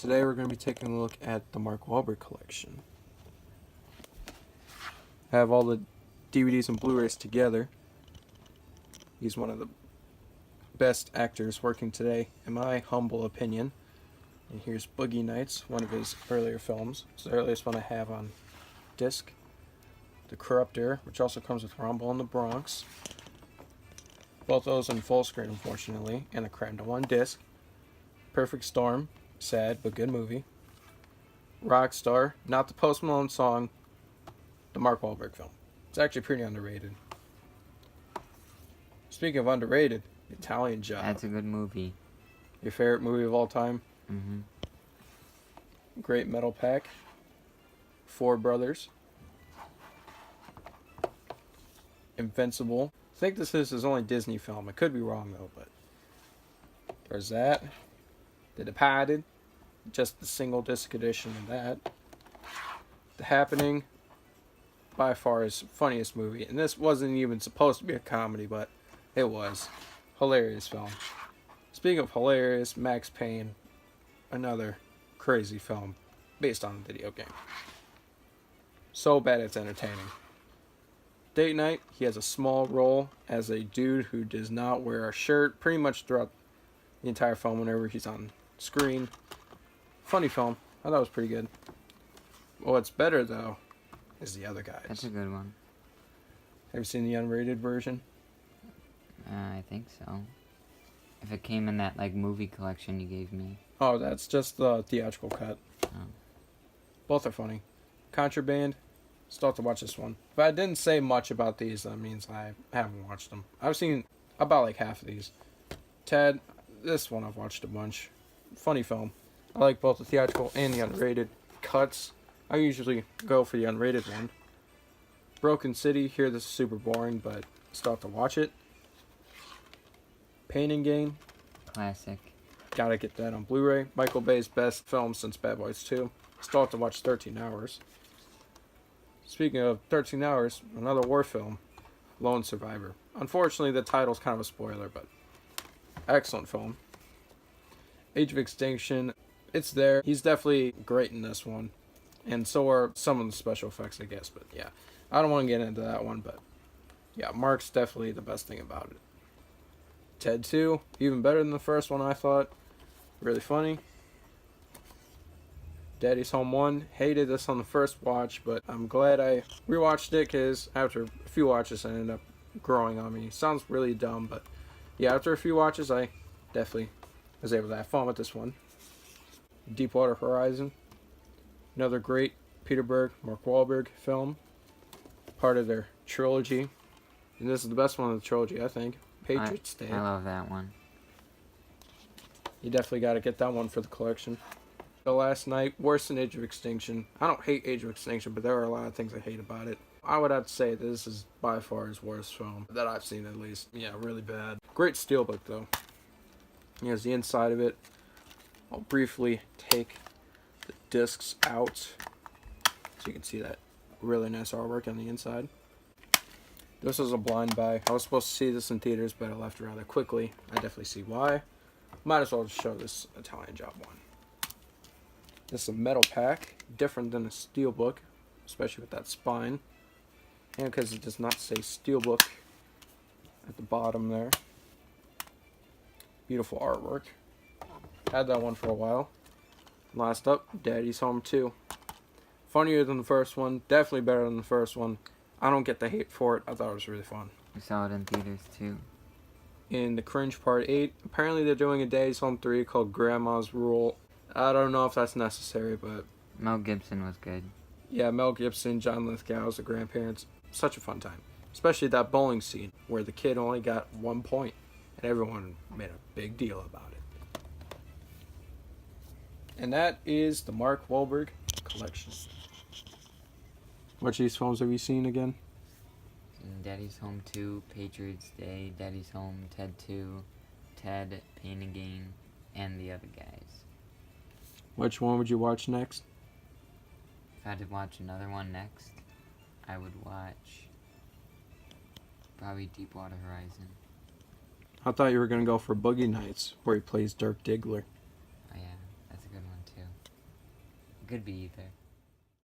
Today we're going to be taking a look at the Mark Wahlberg collection. I have all the DVDs and Blu-rays together. He's one of the best actors working today, in my humble opinion. And here's Boogie Nights, one of his earlier films. It's the earliest one I have on disc. The Corruptor, which also comes with Rumble in the Bronx. Both those in full screen, unfortunately, and the crammed to one disc. Perfect Storm, sad but good movie. Rockstar, not the Post Malone song, the Mark Wahlberg film. It's actually pretty underrated. Speaking of underrated, Italian Job. That's a good movie. Your favorite movie of all time? Mm-hmm. Great Metal Pack. Four Brothers. Invincible. I think this is his only Disney film. I could be wrong though, but there's that. The Departed. Just the single disc edition of that. The Happening. By far his funniest movie. And this wasn't even supposed to be a comedy, but it was. Hilarious film. Speaking of hilarious, Max Payne. Another crazy film based on a video game. So bad it's entertaining. Date Night, he has a small role as a dude who does not wear a shirt pretty much throughout the entire film whenever he's on screen. Funny film. I thought it was pretty good. What's better though is The Other Guys. That's a good one. Have you seen the unrated version? I think so. If it came in that movie collection you gave me. Oh, that's just the theatrical cut. Oh. Both are funny. Contraband. Still have to watch this one. If I didn't say much about these, that means I haven't watched them. I've seen about half of these. Ted, this one I've watched a bunch. Funny film. I like both the theatrical and the unrated cuts. I usually go for the unrated one. Broken City, here this is super boring, but still have to watch it. Pain and Gain. Classic. Gotta get that on Blu-ray. Michael Bay's best film since Bad Boys 2. Still have to watch 13 Hours. Speaking of 13 Hours, another war film, Lone Survivor. Unfortunately, the title's kind of a spoiler, but excellent film. Age of Extinction, it's there. He's definitely great in this one. And so are some of the special effects, I guess. But yeah, I don't want to get into that one, but yeah, Mark's definitely the best thing about it. Ted 2, even better than the first one, I thought. Really funny. Daddy's Home 1, hated this on the first watch, but I'm glad I rewatched it because after a few watches, it ended up growing on me. Sounds really dumb, but yeah, after a few watches, I definitely was able to have fun with this one. Deepwater Horizon, another great Peter Berg, Mark Wahlberg film, part of their trilogy, and this is the best one of the trilogy, I think. Patriots Day. I love that one. You definitely got to get that one for the collection. The Last Night, worse than Age of Extinction. I don't hate Age of Extinction, but there are a lot of things I hate about it. I would have to say this is by far his worst film that I've seen, at least. Yeah, really bad. Great steelbook though. Here's the inside of it. I'll briefly take the discs out so you can see that really nice artwork on the inside. This was a blind buy. I was supposed to see this in theaters, but I left rather quickly. I definitely see why. Might as well just show this Italian Job one. This is a metal pack, different than a steelbook, especially with that spine. And because it does not say steelbook at the bottom there. Beautiful artwork. Had that one for a while. Last up, Daddy's Home 2. Funnier than the first one, definitely better than the first one. I don't get the hate for it. I thought it was really fun. We saw it in theaters too. In The Cringe Part 8, apparently they're doing a Daddy's Home 3 called Grandma's Rule. I don't know if that's necessary, but Mel Gibson was good. yeah, Mel Gibson, John Lithgow as the grandparents. Such a fun time. Especially that bowling scene where the kid only got 1 point and everyone made a big deal about it. And that is the Mark Wahlberg collection. Which of these films have you seen again? Daddy's Home 2, Patriots Day, Daddy's Home, Ted 2, Ted, Pain and Gain, and The Other Guys. Which one would you watch next? If I had to watch another one next, I would watch probably Deepwater Horizon. I thought you were going to go for Boogie Nights, where he plays Dirk Diggler. Oh yeah, that's a good one too. Could be either.